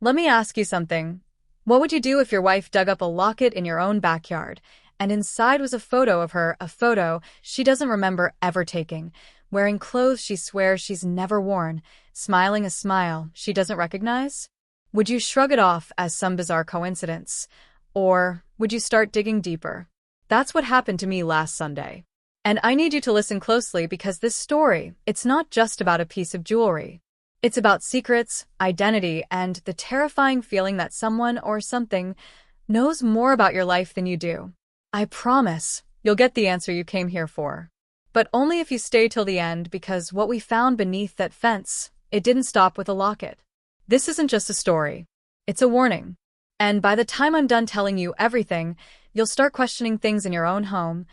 Let me ask you something. What would you do if your wife dug up a locket in your own backyard, and inside was a photo of her, a photo she doesn't remember ever taking, wearing clothes she swears she's never worn, smiling a smile she doesn't recognize? Would you shrug it off as some bizarre coincidence? Or would you start digging deeper? That's what happened to me last Sunday. And I need you to listen closely because this story, it's not just about a piece of jewelry. It's about secrets, identity, and the terrifying feeling that someone or something knows more about your life than you do. I promise you'll get the answer you came here for. But only if you stay till the end, because what we found beneath that fence, it didn't stop with a locket. This isn't just a story. It's a warning. And by the time I'm done telling you everything, you'll start questioning things in your own home,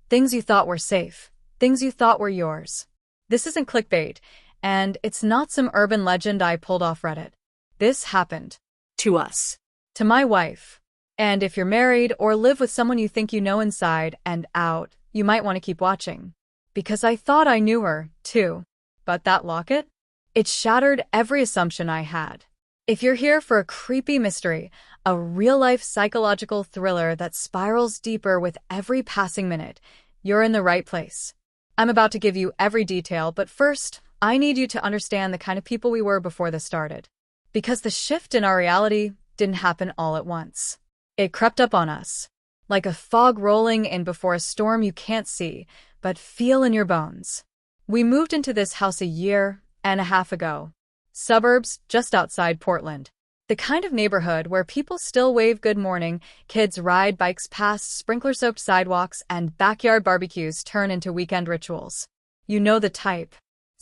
things you thought were safe, things you thought were yours. This isn't clickbait, and it's not some urban legend I pulled off Reddit. This happened to us, to my wife. And if you're married or live with someone you think you know inside and out, you might want to keep watching. Because I thought I knew her, too. But that locket? It shattered every assumption I had. If you're here for a creepy mystery, a real-life psychological thriller that spirals deeper with every passing minute, you're in the right place. I'm about to give you every detail, but first, I need you to understand the kind of people we were before this started. Because the shift in our reality didn't happen all at once. It crept up on us, like a fog rolling in before a storm you can't see, but feel in your bones. We moved into this house a year and a half ago. Suburbs just outside Portland. The kind of neighborhood where people still wave good morning, kids ride bikes past sprinkler-soaked sidewalks, and backyard barbecues turn into weekend rituals. You know the type.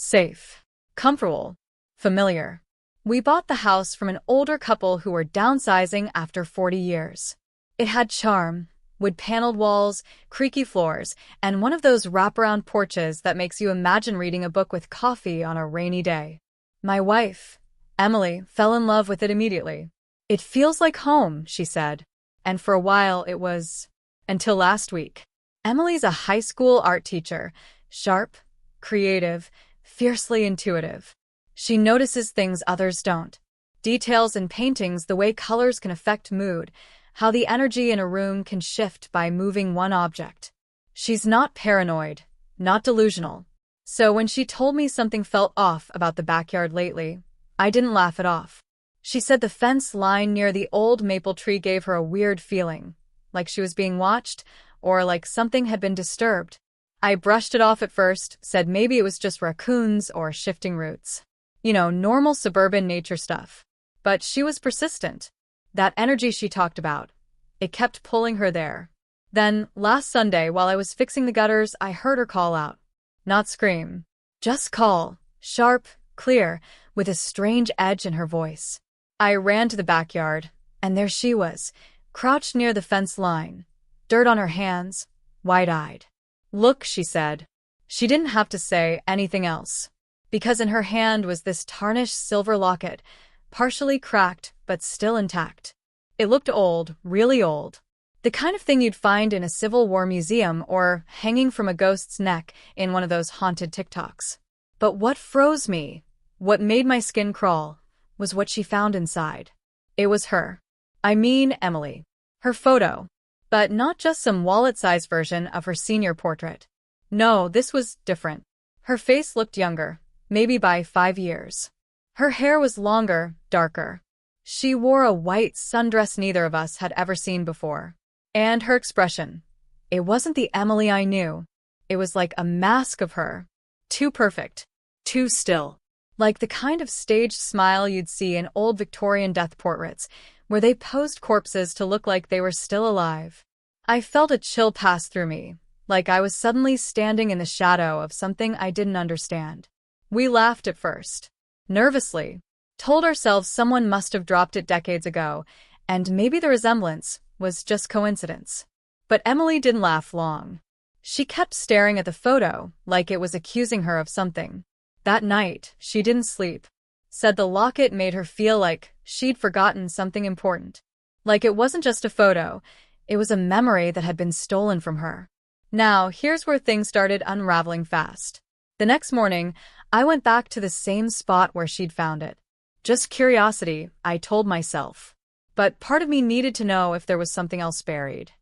Safe, comfortable, familiar. We bought the house from an older couple who were downsizing after 40 years. It had charm, wood-paneled walls, creaky floors, and one of those wraparound porches that makes you imagine reading a book with coffee on a rainy day. My wife, Emily, fell in love with it immediately. It feels like home, she said. And for a while it was, until last week. Emily's a high school art teacher, sharp, creative, fiercely intuitive. She notices things others don't. Details in paintings, the way colors can affect mood, how the energy in a room can shift by moving one object. She's not paranoid, not delusional. So when she told me something felt off about the backyard lately, I didn't laugh it off. She said the fence line near the old maple tree gave her a weird feeling, like she was being watched, or like something had been disturbed. I brushed it off at first, said maybe it was just raccoons or shifting roots. You know, normal suburban nature stuff. But she was persistent. That energy she talked about. It kept pulling her there. Then, last Sunday, while I was fixing the gutters, I heard her call out. Not scream. Just call. Sharp, clear, with a strange edge in her voice. I ran to the backyard, and there she was, crouched near the fence line. Dirt on her hands, wide-eyed. Look, she said. She didn't have to say anything else. Because in her hand was this tarnished silver locket, partially cracked but still intact. It looked old, really old. The kind of thing you'd find in a Civil War museum or hanging from a ghost's neck in one of those haunted TikToks. But what froze me, what made my skin crawl, was what she found inside. It was her. I mean Emily. Her photo. But not just some wallet-sized version of her senior portrait. No, this was different. Her face looked younger. Maybe by 5 years. Her hair was longer, darker. She wore a white sundress neither of us had ever seen before. And her expression. It wasn't the Emily I knew. It was like a mask of her. Too perfect. Too still. Like the kind of staged smile you'd see in old Victorian death portraits, where they posed corpses to look like they were still alive. I felt a chill pass through me, like I was suddenly standing in the shadow of something I didn't understand. We laughed at first. Nervously. Told ourselves someone must have dropped it decades ago, and maybe the resemblance was just coincidence. But Emily didn't laugh long. She kept staring at the photo, like it was accusing her of something. That night, she didn't sleep. Said the locket made her feel like she'd forgotten something important. Like it wasn't just a photo, it was a memory that had been stolen from her. Now, here's where things started unraveling fast. The next morning, I went back to the same spot where she'd found it. Just curiosity, I told myself. But part of me needed to know if there was something else buried.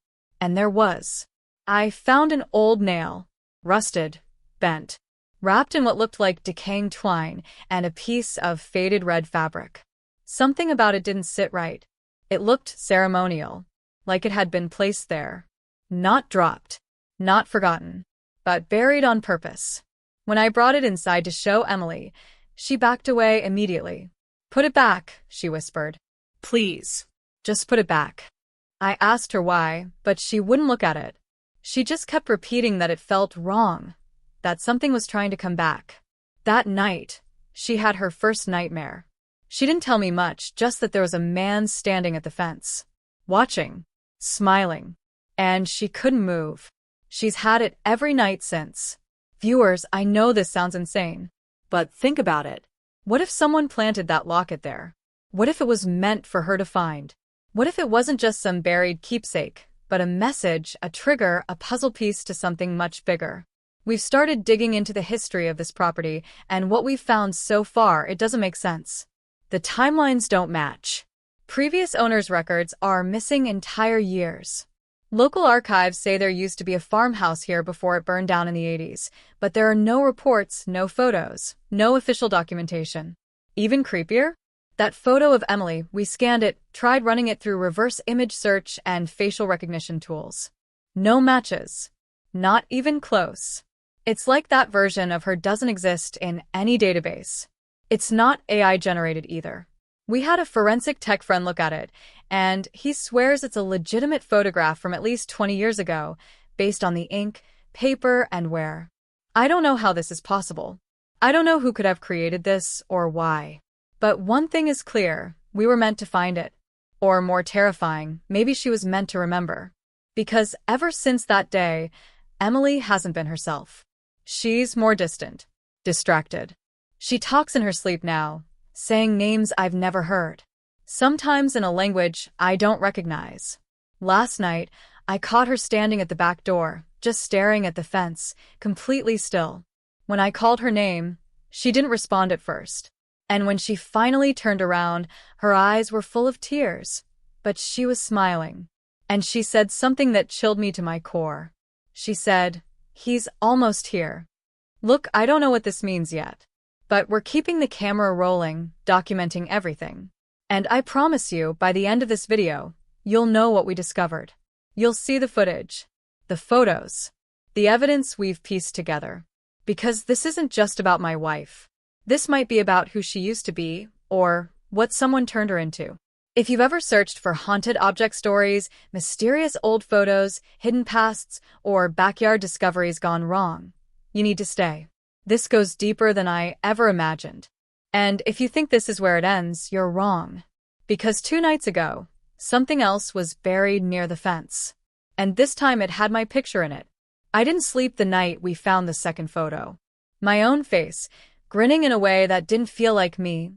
And there was. I found an old nail, rusted, bent, wrapped in what looked like decaying twine and a piece of faded red fabric. Something about it didn't sit right. It looked ceremonial, like it had been placed there. Not dropped, not forgotten, but buried on purpose. When I brought it inside to show Emily, she backed away immediately. "Put it back," she whispered. "Please, just put it back." I asked her why, but she wouldn't look at it. She just kept repeating that it felt wrong, that something was trying to come back. That night, she had her first nightmare. She didn't tell me much, just that there was a man standing at the fence, watching, smiling, and she couldn't move. She's had it every night since. Viewers, I know this sounds insane, but think about it. What if someone planted that locket there? What if it was meant for her to find? What if it wasn't just some buried keepsake, but a message, a trigger, a puzzle piece to something much bigger? We've started digging into the history of this property, and what we've found so far, it doesn't make sense. The timelines don't match. Previous owners' records are missing entire years. Local archives say there used to be a farmhouse here before it burned down in the 80s, but there are no reports, no photos, no official documentation. Even creepier? That photo of Emily, we scanned it, tried running it through reverse image search and facial recognition tools. No matches. Not even close. It's like that version of her doesn't exist in any database. It's not AI-generated either. We had a forensic tech friend look at it, and he swears it's a legitimate photograph from at least 20 years ago, based on the ink, paper, and wear. I don't know how this is possible. I don't know who could have created this or why. But one thing is clear, we were meant to find it. Or more terrifying, maybe she was meant to remember. Because ever since that day, Emily hasn't been herself. She's more distant, distracted. She talks in her sleep now, saying names I've never heard. Sometimes in a language I don't recognize. Last night, I caught her standing at the back door, just staring at the fence, completely still. When I called her name, she didn't respond at first. And when she finally turned around, her eyes were full of tears. But she was smiling. And she said something that chilled me to my core. She said, "He's almost here." Look, I don't know what this means yet. But we're keeping the camera rolling, documenting everything. And I promise you, by the end of this video, you'll know what we discovered. You'll see the footage, the photos, the evidence we've pieced together. Because this isn't just about my wife. This might be about who she used to be, or what someone turned her into. If you've ever searched for haunted object stories, mysterious old photos, hidden pasts, or backyard discoveries gone wrong, you need to stay. This goes deeper than I ever imagined. And if you think this is where it ends, you're wrong. Because 2 nights ago, something else was buried near the fence. And this time it had my picture in it. I didn't sleep the night we found the second photo. My own face, grinning in a way that didn't feel like me,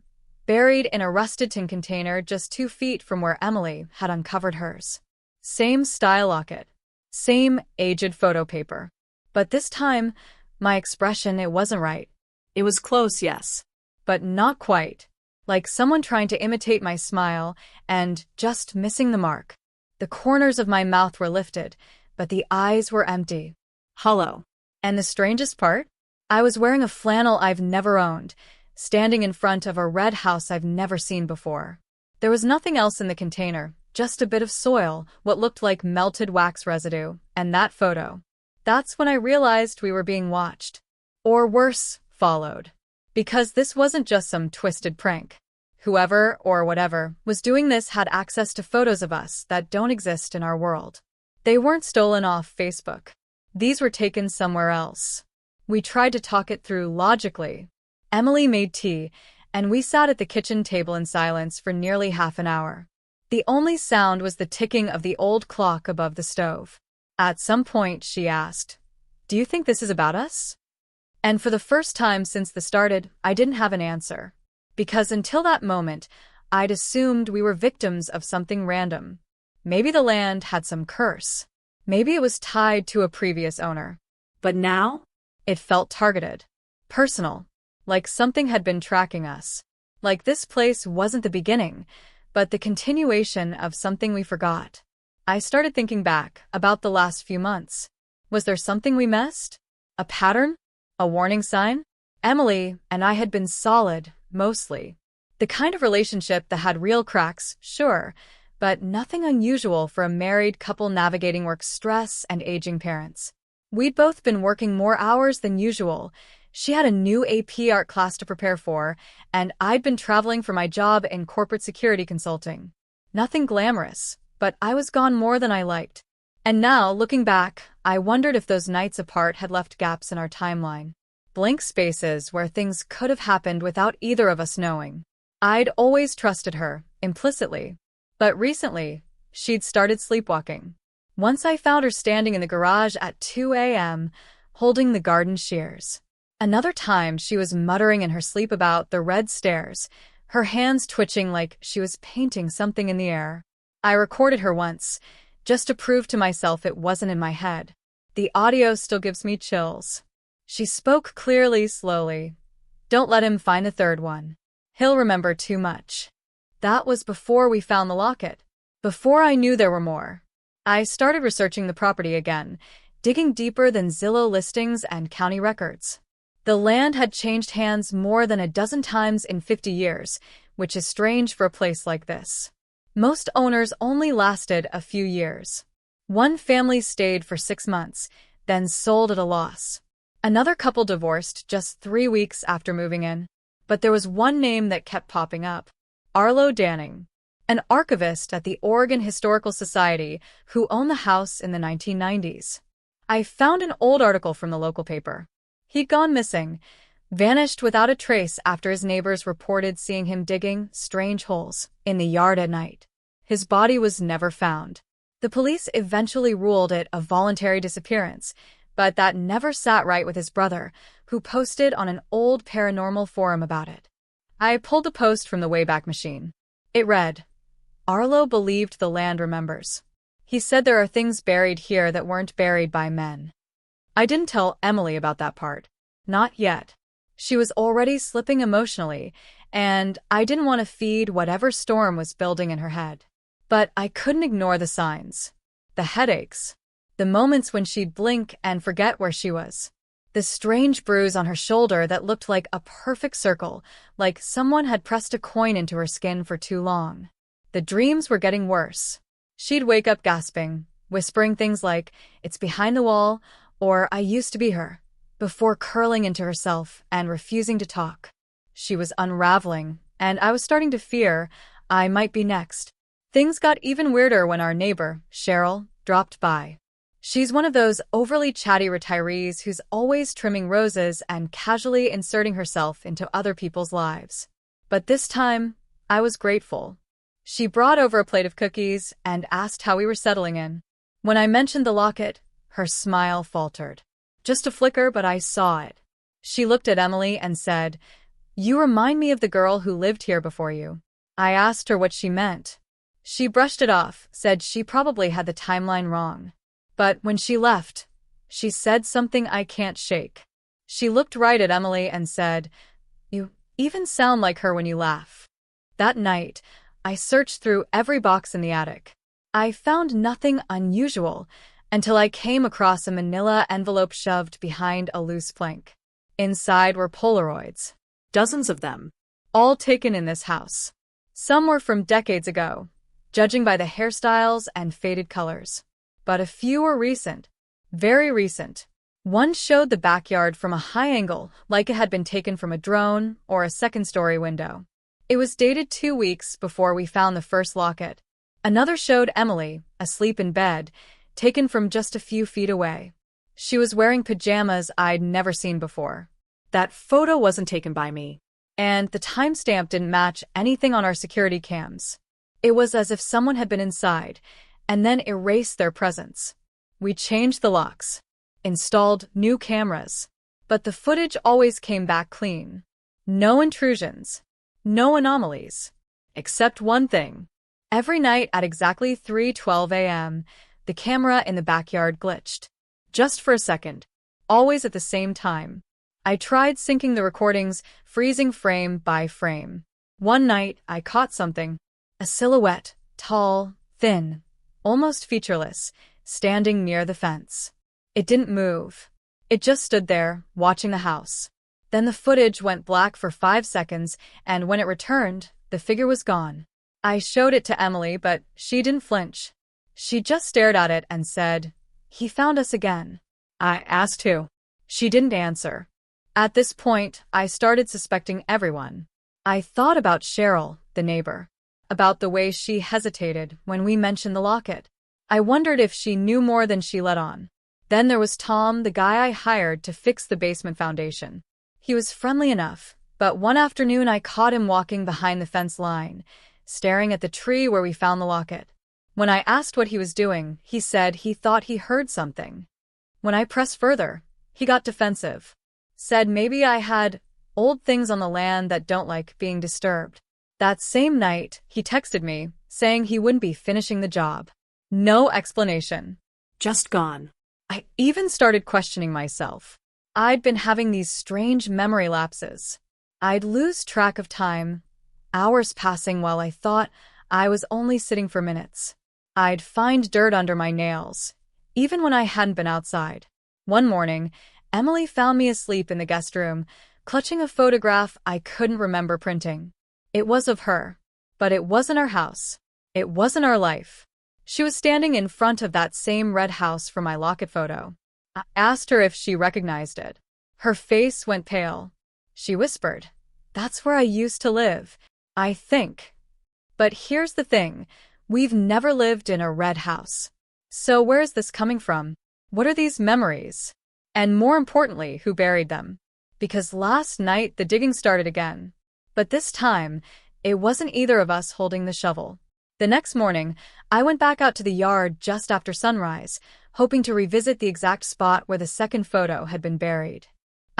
buried in a rusted tin container just 2 feet from where Emily had uncovered hers. Same style locket. Same aged photo paper. But this time, my expression, it wasn't right. It was close, yes. But not quite. Like someone trying to imitate my smile and just missing the mark. The corners of my mouth were lifted, but the eyes were empty. Hollow. And the strangest part? I was wearing a flannel I've never owned, standing in front of a red house I've never seen before. There was nothing else in the container, just a bit of soil, what looked like melted wax residue, and that photo. That's when I realized we were being watched. Or worse, followed. Because this wasn't just some twisted prank. Whoever, or whatever, was doing this had access to photos of us that don't exist in our world. They weren't stolen off Facebook. These were taken somewhere else. We tried to talk it through logically. Emily made tea, and we sat at the kitchen table in silence for nearly half an hour. The only sound was the ticking of the old clock above the stove. At some point, she asked, "Do you think this is about us?" And for the first time since the started, I didn't have an answer. Because until that moment, I'd assumed we were victims of something random. Maybe the land had some curse. Maybe it was tied to a previous owner. But now, it felt targeted. Personal. Like something had been tracking us. Like this place wasn't the beginning, but the continuation of something we forgot. I started thinking back about the last few months. Was there something we missed? A pattern? A warning sign? Emily and I had been solid, mostly. The kind of relationship that had real cracks, sure, but nothing unusual for a married couple navigating work stress and aging parents. We'd both been working more hours than usual. She had a new AP art class to prepare for, and I'd been traveling for my job in corporate security consulting. Nothing glamorous, but I was gone more than I liked. And now, looking back, I wondered if those nights apart had left gaps in our timeline. Blank spaces where things could have happened without either of us knowing. I'd always trusted her, implicitly. But recently, she'd started sleepwalking. Once I found her standing in the garage at 2 a.m., holding the garden shears. Another time, she was muttering in her sleep about the red stairs, her hands twitching like she was painting something in the air. I recorded her once, just to prove to myself it wasn't in my head. The audio still gives me chills. She spoke clearly, slowly. Don't let him find a third one. He'll remember too much. That was before we found the locket. Before I knew there were more. I started researching the property again, digging deeper than Zillow listings and county records. The land had changed hands more than a dozen times in 50 years, which is strange for a place like this. Most owners only lasted a few years. One family stayed for 6 months, then sold at a loss. Another couple divorced just 3 weeks after moving in. But there was one name that kept popping up. Arlo Danning, an archivist at the Oregon Historical Society who owned the house in the 1990s. I found an old article from the local paper. He'd gone missing, vanished without a trace after his neighbors reported seeing him digging strange holes in the yard at night. His body was never found. The police eventually ruled it a voluntary disappearance, but that never sat right with his brother, who posted on an old paranormal forum about it. I pulled the post from the Wayback Machine. It read, Arlo believed the land remembers. He said there are things buried here that weren't buried by men. I didn't tell Emily about that part. Not yet. She was already slipping emotionally, and I didn't want to feed whatever storm was building in her head. But I couldn't ignore the signs. The headaches. The moments when she'd blink and forget where she was. The strange bruise on her shoulder that looked like a perfect circle, like someone had pressed a coin into her skin for too long. The dreams were getting worse. She'd wake up gasping, whispering things like, "It's behind the wall," or "I used to be her," before curling into herself and refusing to talk. She was unraveling, and I was starting to fear I might be next. Things got even weirder when our neighbor, Cheryl, dropped by. She's one of those overly chatty retirees who's always trimming roses and casually inserting herself into other people's lives. But this time, I was grateful. She brought over a plate of cookies and asked how we were settling in. When I mentioned the locket, her smile faltered. Just a flicker, but I saw it. She looked at Emily and said, "You remind me of the girl who lived here before you." I asked her what she meant. She brushed it off, said she probably had the timeline wrong. But when she left, she said something I can't shake. She looked right at Emily and said, "You even sound like her when you laugh." That night, I searched through every box in the attic. I found nothing unusual until I came across a manila envelope shoved behind a loose plank. Inside were Polaroids. Dozens of them. All taken in this house. Some were from decades ago, judging by the hairstyles and faded colors. But a few were recent. Very recent. One showed the backyard from a high angle, like it had been taken from a drone or a second-story window. It was dated 2 weeks before we found the first locket. Another showed Emily, asleep in bed, taken from just a few feet away. She was wearing pajamas I'd never seen before. That photo wasn't taken by me, and the timestamp didn't match anything on our security cams. It was as if someone had been inside, and then erased their presence. We changed the locks, installed new cameras, but the footage always came back clean. No intrusions, no anomalies, except one thing. Every night at exactly 3:12 a.m., the camera in the backyard glitched. Just for a second, always at the same time. I tried syncing the recordings, freezing frame by frame. One night, I caught something. A silhouette, tall, thin, almost featureless, standing near the fence. It didn't move. It just stood there, watching the house. Then the footage went black for 5 seconds, and when it returned, the figure was gone. I showed it to Emily, but she didn't flinch. She just stared at it and said, "He found us again." I asked who. She didn't answer. At this point, I started suspecting everyone. I thought about Cheryl, the neighbor, about the way she hesitated when we mentioned the locket. I wondered if she knew more than she let on. Then there was Tom, the guy I hired to fix the basement foundation. He was friendly enough, but one afternoon I caught him walking behind the fence line, staring at the tree where we found the locket. When I asked what he was doing, he said he thought he heard something. When I pressed further, he got defensive. Said maybe I had old things on the land that don't like being disturbed. That same night, he texted me, saying he wouldn't be finishing the job. No explanation. Just gone. I even started questioning myself. I'd been having these strange memory lapses. I'd lose track of time, hours passing while I thought I was only sitting for minutes. I'd find dirt under my nails, even when I hadn't been outside. One morning, Emily found me asleep in the guest room, clutching a photograph I couldn't remember printing. It was of her, but it wasn't our house. It wasn't our life. She was standing in front of that same red house from my locket photo. I asked her if she recognized it. Her face went pale. She whispered, "That's where I used to live, I think." But here's the thing, we've never lived in a red house. So where is this coming from? What are these memories? And more importantly, who buried them? Because last night the digging started again. But this time, it wasn't either of us holding the shovel. The next morning, I went back out to the yard just after sunrise, hoping to revisit the exact spot where the second photo had been buried.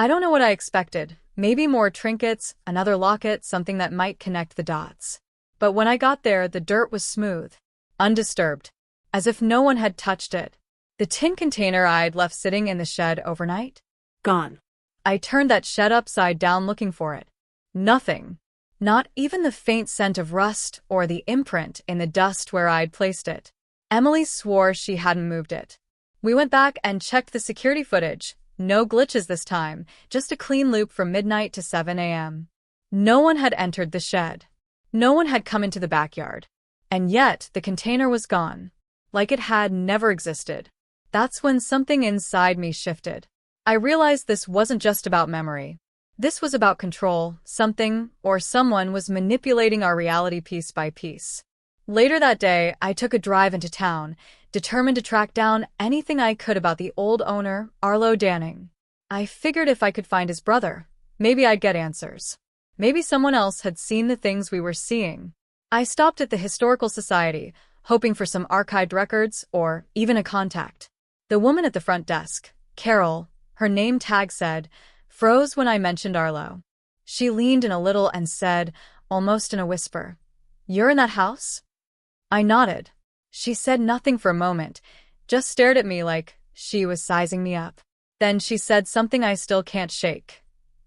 I don't know what I expected. Maybe more trinkets, another locket, something that might connect the dots. But when I got there, the dirt was smooth, undisturbed, as if no one had touched it. The tin container I'd left sitting in the shed overnight? Gone. I turned that shed upside down looking for it. Nothing. Not even the faint scent of rust or the imprint in the dust where I'd placed it. Emily swore she hadn't moved it. We went back and checked the security footage. No glitches this time, just a clean loop from midnight to 7 a.m. No one had entered the shed. No one had come into the backyard. And yet, the container was gone. Like it had never existed. That's when something inside me shifted. I realized this wasn't just about memory. This was about control. Something or someone was manipulating our reality piece by piece. Later that day, I took a drive into town, determined to track down anything I could about the old owner, Arlo Danning. I figured if I could find his brother, maybe I'd get answers. Maybe someone else had seen the things we were seeing. I stopped at the Historical Society, hoping for some archived records or even a contact. The woman at the front desk, Carol, her name tag said, froze when I mentioned Arlo. She leaned in a little and said, almost in a whisper, "You're in that house?" I nodded. She said nothing for a moment, just stared at me like she was sizing me up. Then she said something I still can't shake.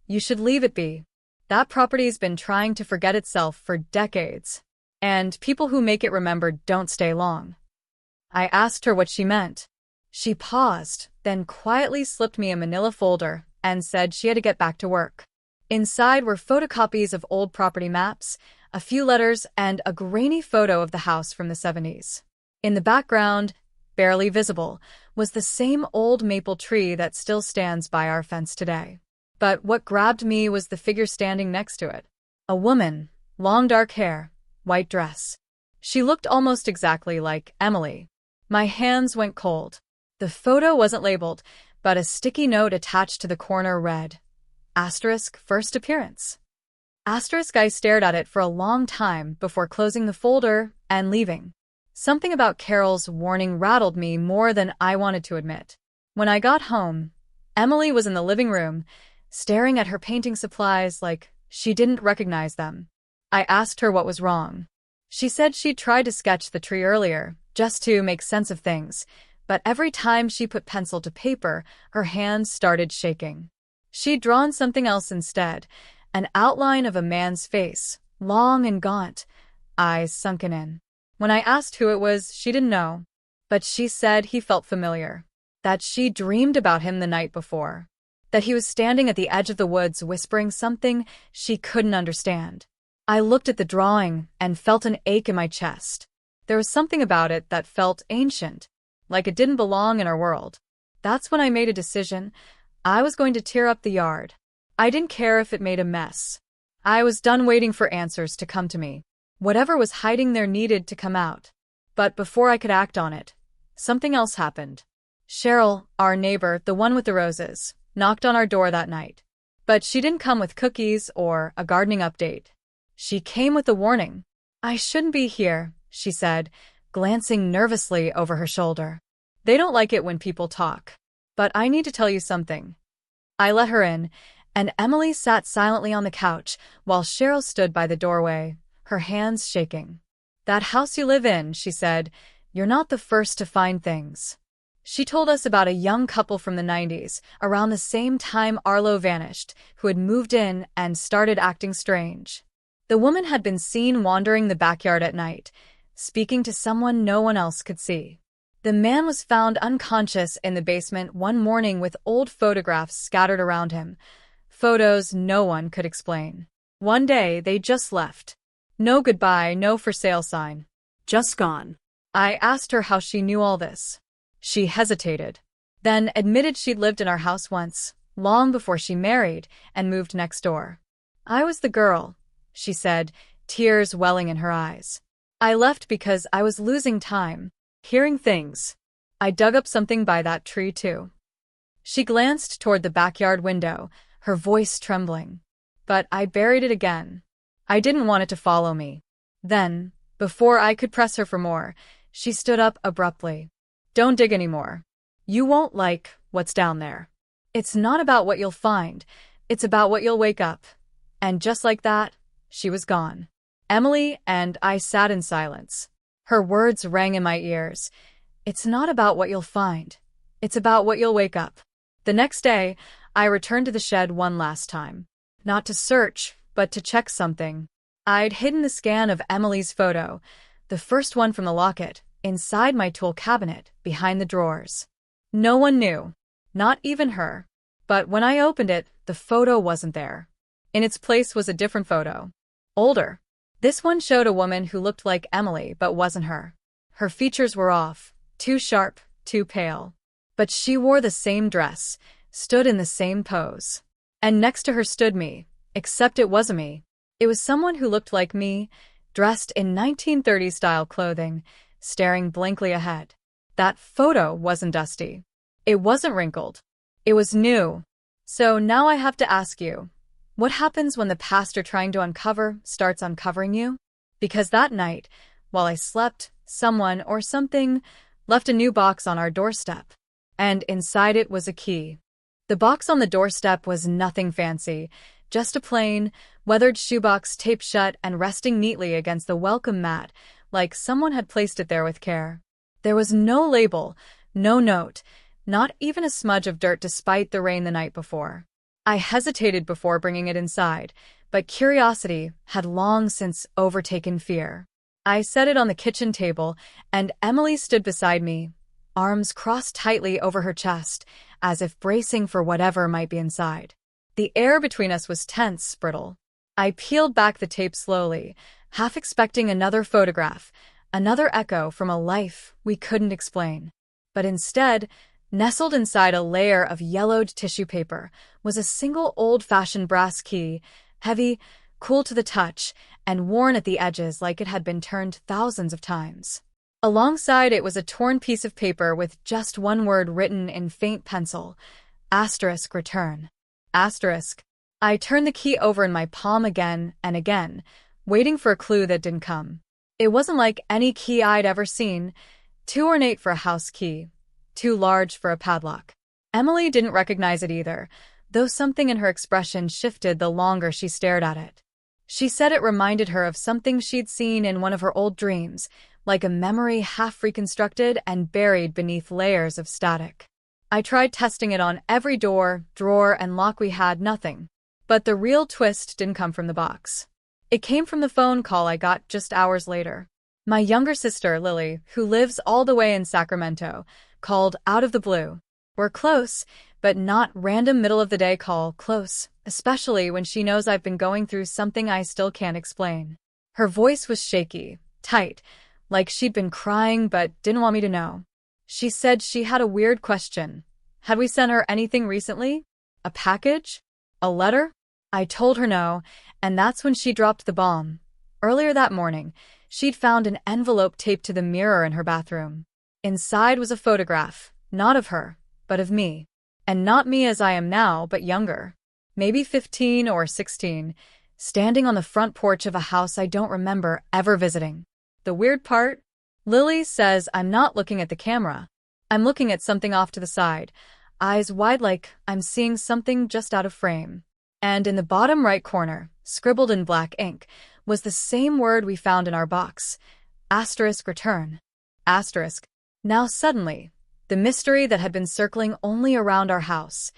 "You should leave it be. That property's been trying to forget itself for decades. And people who make it remember don't stay long." I asked her what she meant. She paused, then quietly slipped me a manila folder and said she had to get back to work. Inside were photocopies of old property maps, a few letters, and a grainy photo of the house from the 70s. In the background, barely visible, was the same old maple tree that still stands by our fence today. But what grabbed me was the figure standing next to it. A woman, long dark hair, white dress. She looked almost exactly like Emily. My hands went cold. The photo wasn't labeled, but a sticky note attached to the corner read, *, first appearance. *, I stared at it for a long time before closing the folder and leaving. Something about Carol's warning rattled me more than I wanted to admit. When I got home, Emily was in the living room, staring at her painting supplies like she didn't recognize them. I asked her what was wrong. She said she'd tried to sketch the tree earlier, just to make sense of things, but every time she put pencil to paper, her hands started shaking. She'd drawn something else instead, an outline of a man's face, long and gaunt, eyes sunken in. When I asked who it was, she didn't know. But she said he felt familiar. That she dreamed about him the night before. That he was standing at the edge of the woods whispering something she couldn't understand. I looked at the drawing and felt an ache in my chest. There was something about it that felt ancient, like it didn't belong in our world. That's when I made a decision. I was going to tear up the yard. I didn't care if it made a mess. I was done waiting for answers to come to me. Whatever was hiding there needed to come out. But before I could act on it, something else happened. Cheryl, our neighbor, the one with the roses, knocked on our door that night. But she didn't come with cookies or a gardening update. She came with a warning. "I shouldn't be here," she said, glancing nervously over her shoulder. "They don't like it when people talk. But I need to tell you something." I let her in, and Emily sat silently on the couch while Cheryl stood by the doorway, her hands shaking. "That house you live in," she said, "you're not the first to find things." She told us about a young couple from the 90s, around the same time Arlo vanished, who had moved in and started acting strange. The woman had been seen wandering the backyard at night, speaking to someone no one else could see. The man was found unconscious in the basement one morning with old photographs scattered around him, photos no one could explain. One day, they just left. No goodbye, no for sale sign. Just gone. I asked her how she knew all this. She hesitated, then admitted she'd lived in our house once, long before she married and moved next door. "I was the girl," she said, tears welling in her eyes. "I left because I was losing time, hearing things. I dug up something by that tree too." She glanced toward the backyard window, her voice trembling. "But I buried it again. I didn't want it to follow me." Then, before I could press her for more, she stood up abruptly. "Don't dig anymore. You won't like what's down there. It's not about what you'll find, it's about what you'll wake up." And just like that, she was gone. Emily and I sat in silence. Her words rang in my ears. "It's not about what you'll find. It's about what you'll wake up." The next day, I returned to the shed one last time. Not to search, but to check something. I'd hidden the scan of Emily's photo, the first one from the locket, inside my tool cabinet, behind the drawers. No one knew. Not even her. But when I opened it, the photo wasn't there. In its place was a different photo. Older. This one showed a woman who looked like Emily but wasn't her. Her features were off, too sharp, too pale. But she wore the same dress, stood in the same pose. And next to her stood me, except it wasn't me. It was someone who looked like me, dressed in 1930s-style clothing, staring blankly ahead. That photo wasn't dusty. It wasn't wrinkled. It was new. So now I have to ask you, what happens when the past you're trying to uncover starts uncovering you? Because that night, while I slept, someone or something left a new box on our doorstep. And inside it was a key. The box on the doorstep was nothing fancy, just a plain, weathered shoebox taped shut and resting neatly against the welcome mat, like someone had placed it there with care. There was no label, no note, not even a smudge of dirt despite the rain the night before. I hesitated before bringing it inside, but curiosity had long since overtaken fear. I set it on the kitchen table, and Emily stood beside me, arms crossed tightly over her chest, as if bracing for whatever might be inside. The air between us was tense, brittle. I peeled back the tape slowly, half expecting another photograph, another echo from a life we couldn't explain. But instead, nestled inside a layer of yellowed tissue paper, was a single old-fashioned brass key, heavy, cool to the touch, and worn at the edges like it had been turned thousands of times. Alongside it was a torn piece of paper with just one word written in faint pencil, *return. Asterisk. I turned the key over in my palm again and again, waiting for a clue that didn't come. It wasn't like any key I'd ever seen, too ornate for a house key, too large for a padlock. Emily didn't recognize it either, though something in her expression shifted the longer she stared at it. She said it reminded her of something she'd seen in one of her old dreams, like a memory half reconstructed and buried beneath layers of static. I tried testing it on every door, drawer, and lock we had, nothing. But the real twist didn't come from the box. It came from the phone call I got just hours later. My younger sister, Lily, who lives all the way in Sacramento, called out of the blue. We're close, but not random middle-of-the-day call close, especially when she knows I've been going through something I still can't explain. Her voice was shaky, tight, like she'd been crying but didn't want me to know. She said she had a weird question. Had we sent her anything recently? A package? A letter? I told her no, and that's when she dropped the bomb. Earlier that morning, she'd found an envelope taped to the mirror in her bathroom. Inside was a photograph, not of her, but of me. And not me as I am now, but younger. Maybe 15 or 16, standing on the front porch of a house I don't remember ever visiting. The weird part? Lily says I'm not looking at the camera. I'm looking at something off to the side, eyes wide like I'm seeing something just out of frame. And in the bottom right corner, scribbled in black ink, was the same word we found in our box. *return. Now suddenly, the mystery that had been circling only around our house,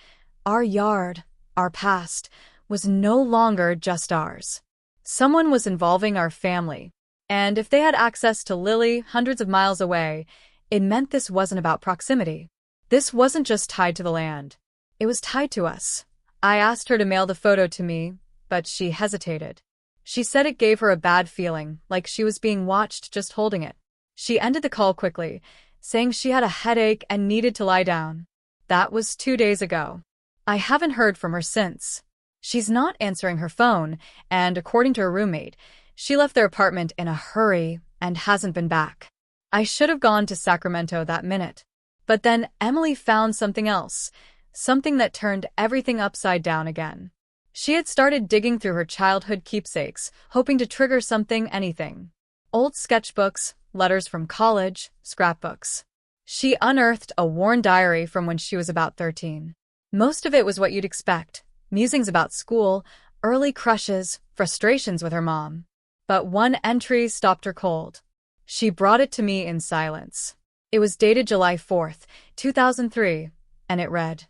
our yard, our past, was no longer just ours. Someone was involving our family, and if they had access to Lily hundreds of miles away, it meant this wasn't about proximity. This wasn't just tied to the land. It was tied to us. I asked her to mail the photo to me, but she hesitated. She said it gave her a bad feeling, like she was being watched just holding it. She ended the call quickly, saying she had a headache and needed to lie down. That was 2 days ago. I haven't heard from her since. She's not answering her phone, and according to her roommate, she left their apartment in a hurry and hasn't been back. I should have gone to Sacramento that minute. But then Emily found something else, something that turned everything upside down again. She had started digging through her childhood keepsakes, hoping to trigger something, anything. Old sketchbooks, letters from college, scrapbooks. She unearthed a worn diary from when she was about 13. Most of it was what you'd expect, musings about school, early crushes, frustrations with her mom. But one entry stopped her cold. She brought it to me in silence. It was dated July 4th, 2003, and it read,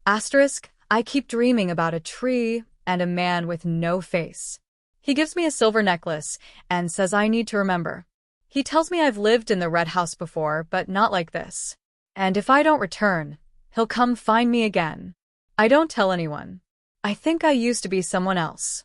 I keep dreaming about a tree and a man with no face. He gives me a silver necklace and says I need to remember. He tells me I've lived in the red house before, but not like this. And if I don't return, he'll come find me again. I don't tell anyone. I think I used to be someone else.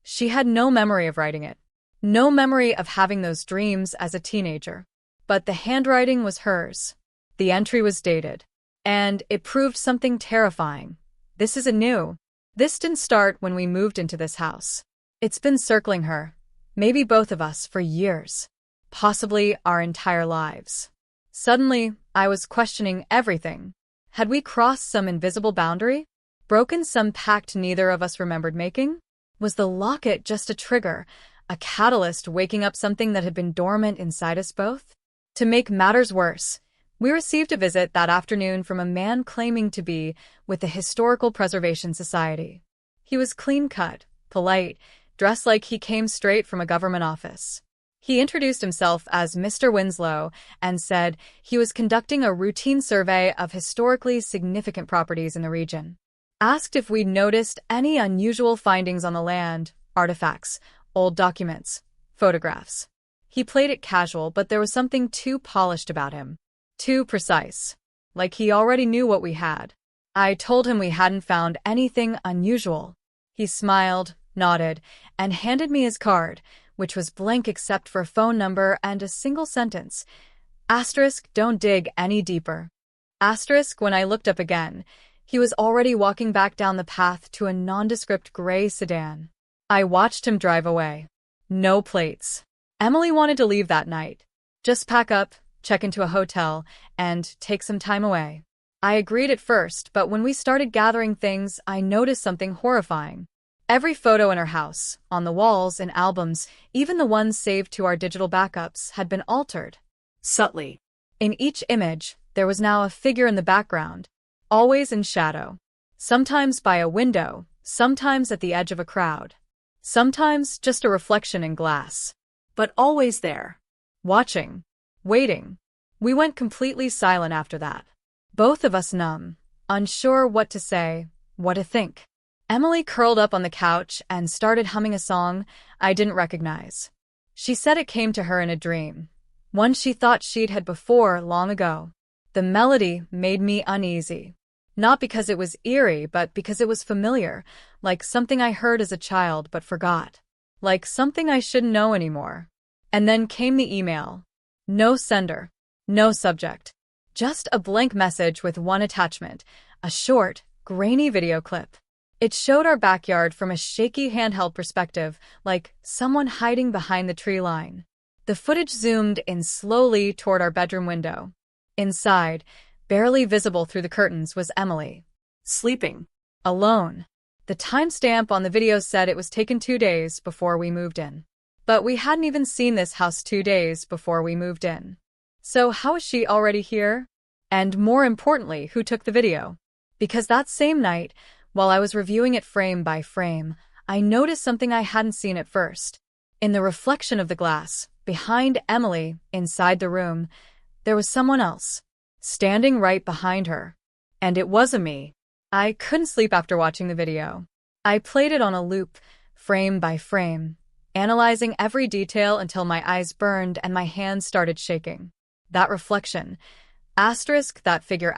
She had no memory of writing it. No memory of having those dreams as a teenager. But the handwriting was hers. The entry was dated. And it proved something terrifying. This isn't new. This didn't start when we moved into this house. It's been circling her, maybe both of us, for years. Possibly our entire lives. Suddenly, I was questioning everything. Had we crossed some invisible boundary? Broken some pact neither of us remembered making? Was the locket just a trigger, a catalyst waking up something that had been dormant inside us both? To make matters worse, we received a visit that afternoon from a man claiming to be with the Historical Preservation Society. He was clean-cut, polite, dressed like he came straight from a government office. He introduced himself as Mr. Winslow and said he was conducting a routine survey of historically significant properties in the region. Asked if we'd noticed any unusual findings on the land, artifacts, old documents, photographs. He played it casual, but there was something too polished about him. Too precise. Like he already knew what we had. I told him we hadn't found anything unusual. He smiled, nodded, and handed me his card, which was blank except for a phone number and a single sentence. Don't dig any deeper. When I looked up again, he was already walking back down the path to a nondescript gray sedan. I watched him drive away. No plates. Emily wanted to leave that night. Just pack up, check into a hotel, and take some time away. I agreed at first, but when we started gathering things, I noticed something horrifying. Every photo in our house, on the walls, in albums, even the ones saved to our digital backups, had been altered. Subtly. In each image, there was now a figure in the background, always in shadow. Sometimes by a window, sometimes at the edge of a crowd. Sometimes just a reflection in glass. But always there. Watching. Waiting. We went completely silent after that. Both of us numb, unsure what to say, what to think. Emily curled up on the couch and started humming a song I didn't recognize. She said it came to her in a dream, one she thought she'd had before long ago. The melody made me uneasy. Not because it was eerie, but because it was familiar, like something I heard as a child but forgot. Like something I shouldn't know anymore. And then came the email. No sender. No subject. Just a blank message with one attachment, a short, grainy video clip. It showed our backyard from a shaky handheld perspective, like someone hiding behind the tree line. The footage zoomed in slowly toward our bedroom window. Inside, barely visible through the curtains, was Emily. Sleeping. Alone. The timestamp on the video said it was taken 2 days before we moved in. But we hadn't even seen this house 2 days before we moved in. So how is she already here? And more importantly, who took the video? Because that same night, while I was reviewing it frame by frame, I noticed something I hadn't seen at first. In the reflection of the glass, behind Emily, inside the room, there was someone else, standing right behind her. And it wasn't me. I couldn't sleep after watching the video. I played it on a loop, frame by frame, analyzing every detail until my eyes burned and my hands started shaking. That reflection, that figure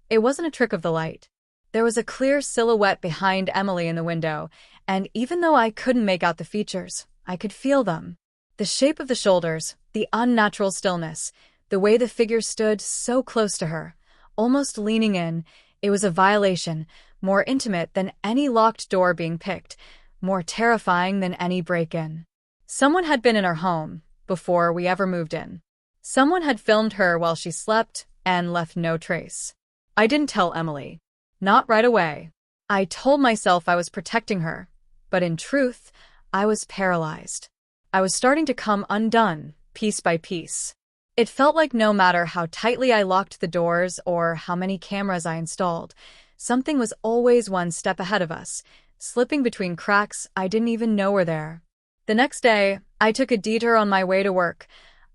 it wasn't a trick of the light. There was a clear silhouette behind Emily in the window, and even though I couldn't make out the features, I could feel them. The shape of the shoulders, the unnatural stillness, the way the figure stood so close to her, almost leaning in, it was a violation, more intimate than any locked door being picked, more terrifying than any break-in. Someone had been in our home before we ever moved in. Someone had filmed her while she slept and left no trace. I didn't tell Emily. Not right away. I told myself I was protecting her, but in truth, I was paralyzed. I was starting to come undone, piece by piece. It felt like no matter how tightly I locked the doors or how many cameras I installed, something was always one step ahead of us, slipping between cracks I didn't even know were there. The next day, I took a detour on my way to work.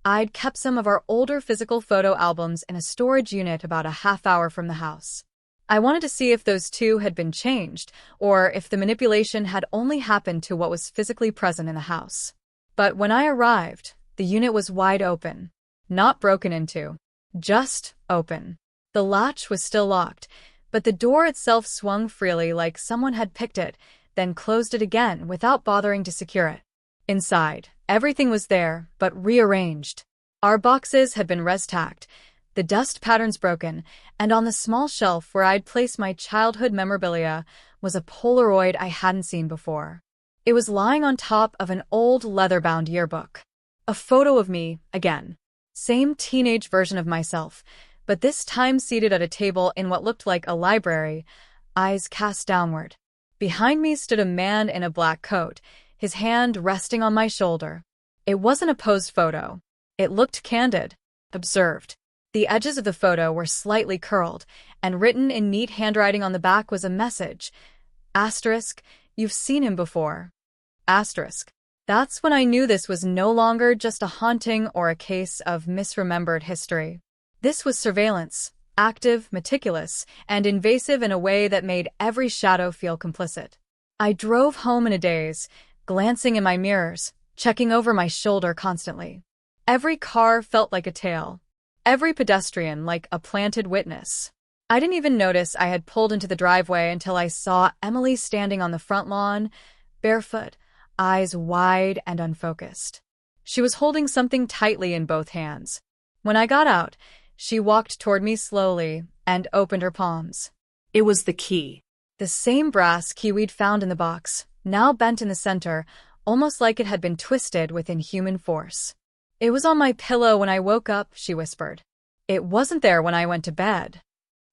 I'd kept some of our older physical photo albums in a storage unit about a half hour from the house. I wanted to see if those two had been changed, or if the manipulation had only happened to what was physically present in the house. But when I arrived, the unit was wide open. Not broken into. Just open. The latch was still locked, but the door itself swung freely like someone had picked it, then closed it again without bothering to secure it. Inside, everything was there, but rearranged. Our boxes had been res-tacked, the dust patterns broken, and on the small shelf where I'd placed my childhood memorabilia was a Polaroid I hadn't seen before. It was lying on top of an old leather-bound yearbook. A photo of me, again. Same teenage version of myself, but this time seated at a table in what looked like a library, eyes cast downward. Behind me stood a man in a black coat, his hand resting on my shoulder. It wasn't a posed photo. It looked candid, observed. The edges of the photo were slightly curled, and written in neat handwriting on the back was a message. Asterisk, you've seen him before. Asterisk. That's when I knew this was no longer just a haunting or a case of misremembered history. This was surveillance, active, meticulous, and invasive in a way that made every shadow feel complicit. I drove home in a daze, glancing in my mirrors, checking over my shoulder constantly. Every car felt like a tale. Every pedestrian like a planted witness. I didn't even notice I had pulled into the driveway until I saw Emily standing on the front lawn, barefoot, eyes wide and unfocused. She was holding something tightly in both hands. When I got out, she walked toward me slowly and opened her palms. It was the key. The same brass key we'd found in the box, now bent in the center, almost like it had been twisted with inhuman force. It was on my pillow when I woke up, she whispered. It wasn't there when I went to bed.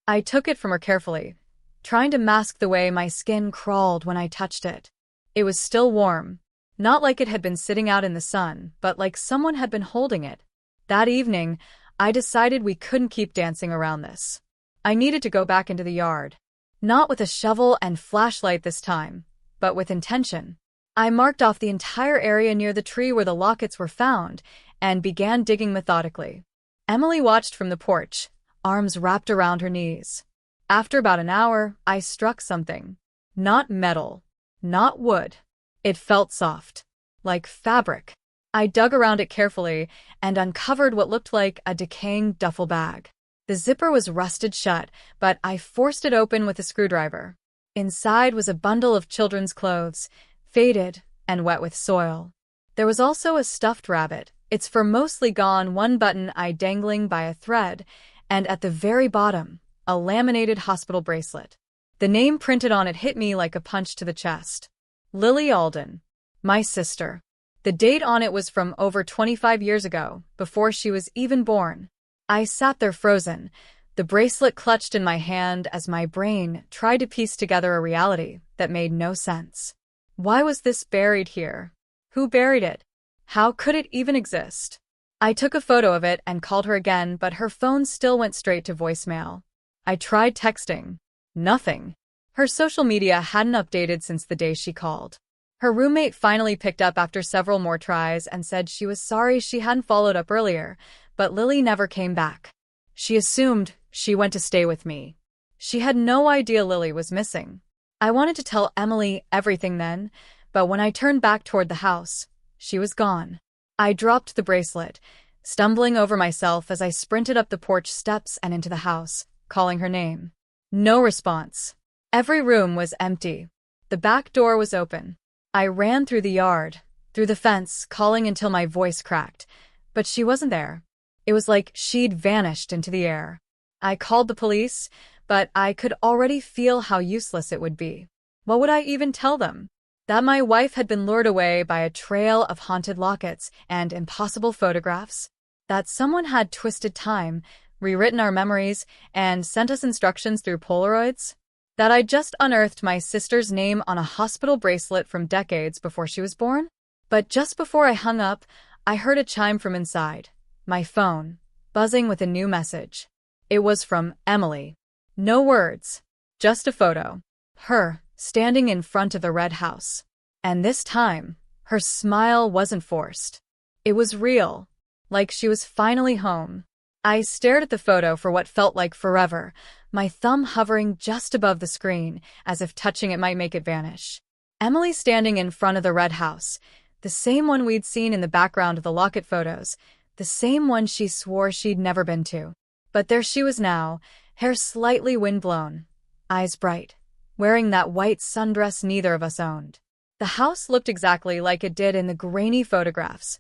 I took it from her carefully, trying to mask the way my skin crawled when I touched it. It was still warm, not like it had been sitting out in the sun, but like someone had been holding it. That evening, I decided we couldn't keep dancing around this. I needed to go back into the yard. Not with a shovel and flashlight this time, but with intention. I marked off the entire area near the tree where the lockets were found and began digging methodically. Emily watched from the porch, arms wrapped around her knees. After about an hour, I struck something. Not metal. Not wood. It felt soft. Like fabric. I dug around it carefully and uncovered what looked like a decaying duffel bag. The zipper was rusted shut, but I forced it open with a screwdriver. Inside was a bundle of children's clothes, faded and wet with soil. There was also a stuffed rabbit, its fur mostly gone, one button eye dangling by a thread, and at the very bottom, a laminated hospital bracelet. The name printed on it hit me like a punch to the chest. Lily Alden. My sister. The date on it was from over 25 years ago, before she was even born. I sat there frozen, the bracelet clutched in my hand as my brain tried to piece together a reality that made no sense. Why was this buried here? Who buried it? How could it even exist? I took a photo of it and called her again, but her phone still went straight to voicemail. I tried texting. Nothing. Her social media hadn't updated since the day she called. Her roommate finally picked up after several more tries and said she was sorry she hadn't followed up earlier, but Lily never came back. She assumed she went to stay with me. She had no idea Lily was missing. I wanted to tell Emily everything then, but when I turned back toward the house, she was gone. I dropped the bracelet, stumbling over myself as I sprinted up the porch steps and into the house, calling her name. No response. Every room was empty. The back door was open. I ran through the yard, through the fence, calling until my voice cracked, but she wasn't there. It was like she'd vanished into the air. I called the police, but I could already feel how useless it would be. What would I even tell them? That my wife had been lured away by a trail of haunted lockets and impossible photographs? That someone had twisted time, rewritten our memories, and sent us instructions through Polaroids? That I just unearthed my sister's name on a hospital bracelet from decades before she was born? But just before I hung up, I heard a chime from inside. My phone, buzzing with a new message. It was from Emily. No words, just a photo. Her, standing in front of the red house. And this time, her smile wasn't forced. It was real, like she was finally home. I stared at the photo for what felt like forever, my thumb hovering just above the screen, as if touching it might make it vanish. Emily standing in front of the red house, the same one we'd seen in the background of the locket photos, the same one she swore she'd never been to. But there she was now, hair slightly windblown, eyes bright, wearing that white sundress neither of us owned. The house looked exactly like it did in the grainy photographs.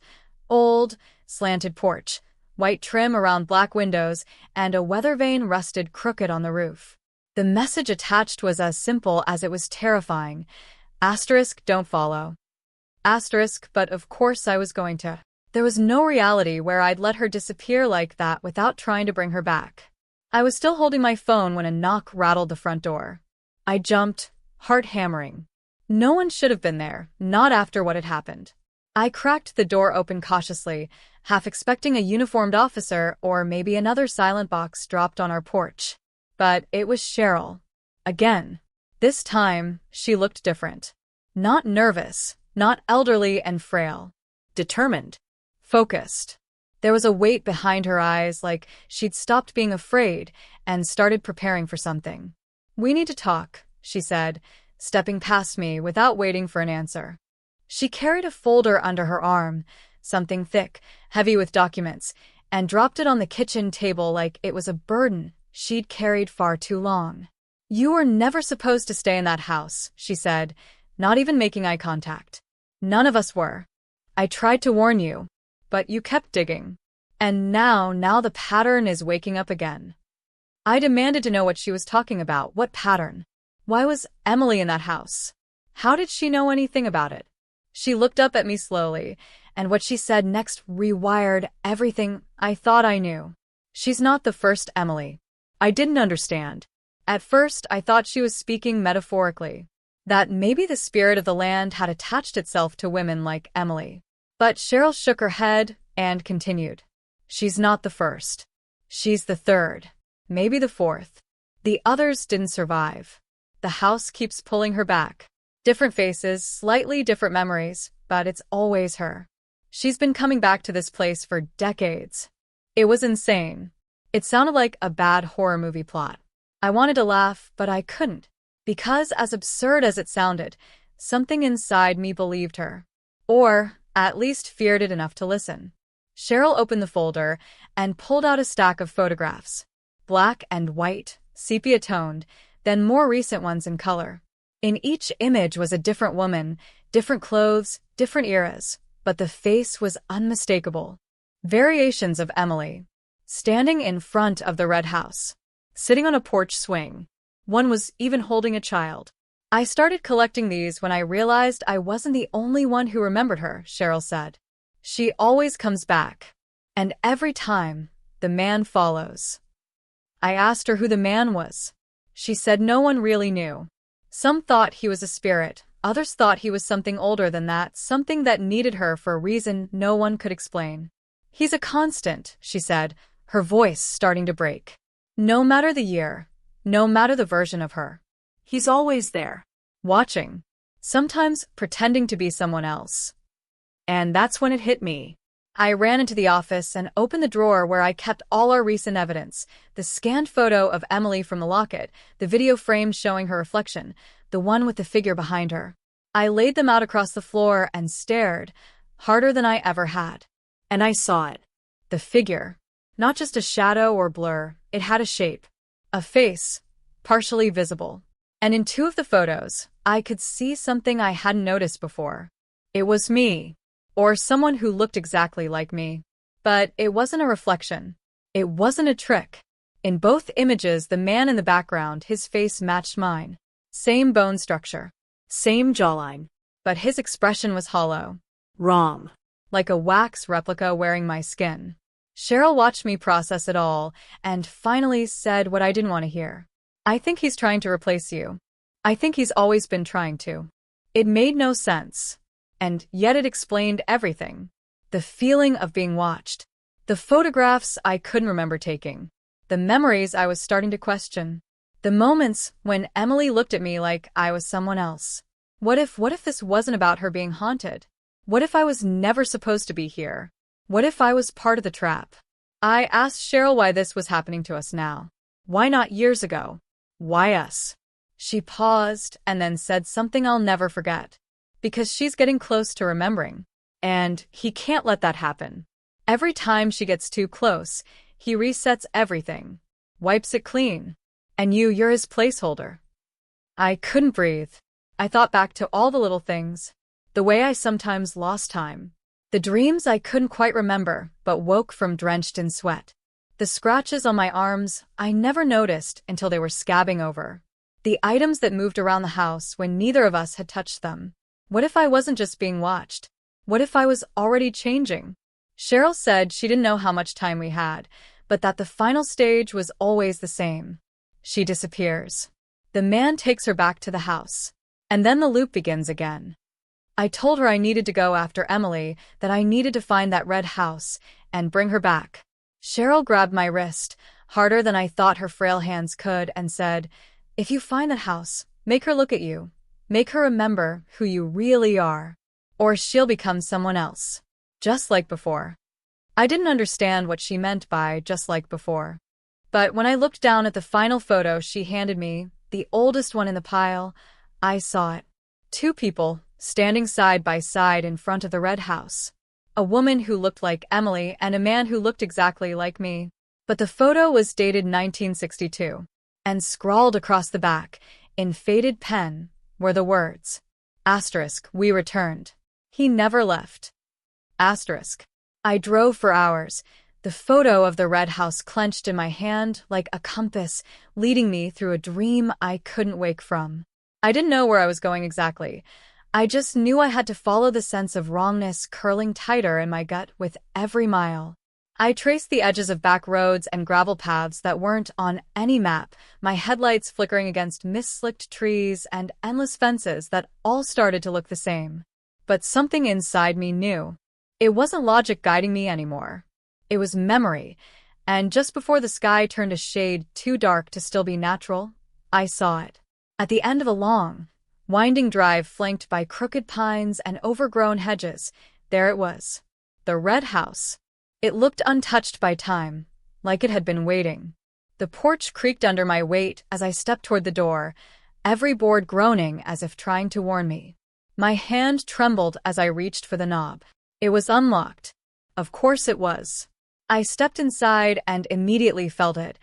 Old, slanted porch, white trim around black windows, and a weather vane rusted crooked on the roof. The message attached was as simple as it was terrifying. Asterisk, don't follow. Asterisk, but of course I was going to. There was no reality where I'd let her disappear like that without trying to bring her back. I was still holding my phone when a knock rattled the front door. I jumped, heart hammering. No one should have been there, not after what had happened. I cracked the door open cautiously, half expecting a uniformed officer or maybe another silent box dropped on our porch. But it was Cheryl. Again. This time, she looked different. Not nervous, not elderly and frail. Determined. Focused. There was a weight behind her eyes, like she'd stopped being afraid and started preparing for something. "We need to talk," she said, stepping past me without waiting for an answer. She carried a folder under her arm, something thick, heavy with documents, and dropped it on the kitchen table like it was a burden she'd carried far too long. "You were never supposed to stay in that house," she said, not even making eye contact. "None of us were. I tried to warn you, but you kept digging. And now the pattern is waking up again." I demanded to know what she was talking about. What pattern? Why was Emily in that house? How did she know anything about it? She looked up at me slowly, and what she said next rewired everything I thought I knew. "She's not the first Emily." I didn't understand. At first, I thought she was speaking metaphorically, that maybe the spirit of the land had attached itself to women like Emily. But Cheryl shook her head and continued. "She's not the first. She's the third, maybe the fourth. The others didn't survive. The house keeps pulling her back. Different faces, slightly different memories, but it's always her. She's been coming back to this place for decades." It was insane. It sounded like a bad horror movie plot. I wanted to laugh, but I couldn't. Because, as absurd as it sounded, something inside me believed her. Or, at least feared it enough to listen. Cheryl opened the folder and pulled out a stack of photographs. Black and white, sepia-toned, then more recent ones in color. In each image was a different woman, different clothes, different eras, but the face was unmistakable. Variations of Emily. Standing in front of the red house. Sitting on a porch swing. One was even holding a child. I started collecting these when I realized I wasn't the only one who remembered her, Cheryl said. She always comes back. And every time, the man follows. I asked her who the man was. She said no one really knew. Some thought he was a spirit, others thought he was something older than that, something that needed her for a reason no one could explain. He's a constant, she said, her voice starting to break. No matter the year, no matter the version of her. He's always there. Watching. Sometimes pretending to be someone else. And that's when it hit me. I ran into the office and opened the drawer where I kept all our recent evidence, the scanned photo of Emily from the locket, the video frame showing her reflection, the one with the figure behind her. I laid them out across the floor and stared, harder than I ever had. And I saw it. The figure. Not just a shadow or blur, it had a shape. A face, partially visible. And in two of the photos, I could see something I hadn't noticed before. It was me. Or someone who looked exactly like me. But it wasn't a reflection. It wasn't a trick. In both images, the man in the background, his face matched mine. Same bone structure. Same jawline. But his expression was hollow. Wrong. Like a wax replica wearing my skin. Cheryl watched me process it all, and finally said what I didn't want to hear. I think he's trying to replace you. I think he's always been trying to. It made no sense. And yet it explained everything. The feeling of being watched. The photographs I couldn't remember taking. The memories I was starting to question. The moments when Emily looked at me like I was someone else. What if this wasn't about her being haunted? What if I was never supposed to be here? What if I was part of the trap? I asked Cheryl why this was happening to us now. Why not years ago? Why us? She paused and then said something I'll never forget. Because she's getting close to remembering. And he can't let that happen. Every time she gets too close, he resets everything. Wipes it clean. And you're his placeholder. I couldn't breathe. I thought back to all the little things. The way I sometimes lost time. The dreams I couldn't quite remember, but woke from drenched in sweat. The scratches on my arms I never noticed until they were scabbing over. The items that moved around the house when neither of us had touched them. What if I wasn't just being watched? What if I was already changing? Cheryl said she didn't know how much time we had, but that the final stage was always the same. She disappears. The man takes her back to the house. And then the loop begins again. I told her I needed to go after Emily, that I needed to find that red house and bring her back. Cheryl grabbed my wrist, harder than I thought her frail hands could, and said, "If you find that house, make her look at you. Make her remember who you really are. Or she'll become someone else. Just like before." I didn't understand what she meant by just like before. But when I looked down at the final photo she handed me, the oldest one in the pile, I saw it. Two people, standing side by side in front of the red house. A woman who looked like Emily and a man who looked exactly like me. But the photo was dated 1962. And scrawled across the back, in faded pen, were the words, "We returned. He never left." I drove for hours, the photo of the red house clenched in my hand like a compass, leading me through a dream I couldn't wake from. I didn't know where I was going exactly. I just knew I had to follow the sense of wrongness curling tighter in my gut with every mile. I traced the edges of back roads and gravel paths that weren't on any map, my headlights flickering against mist-slicked trees and endless fences that all started to look the same. But something inside me knew. It wasn't logic guiding me anymore. It was memory, and just before the sky turned a shade too dark to still be natural, I saw it. At the end of a long, winding drive flanked by crooked pines and overgrown hedges, there it was. The red house. It looked untouched by time, like it had been waiting. The porch creaked under my weight as I stepped toward the door, every board groaning as if trying to warn me. My hand trembled as I reached for the knob. It was unlocked. Of course it was. I stepped inside and immediately felt it,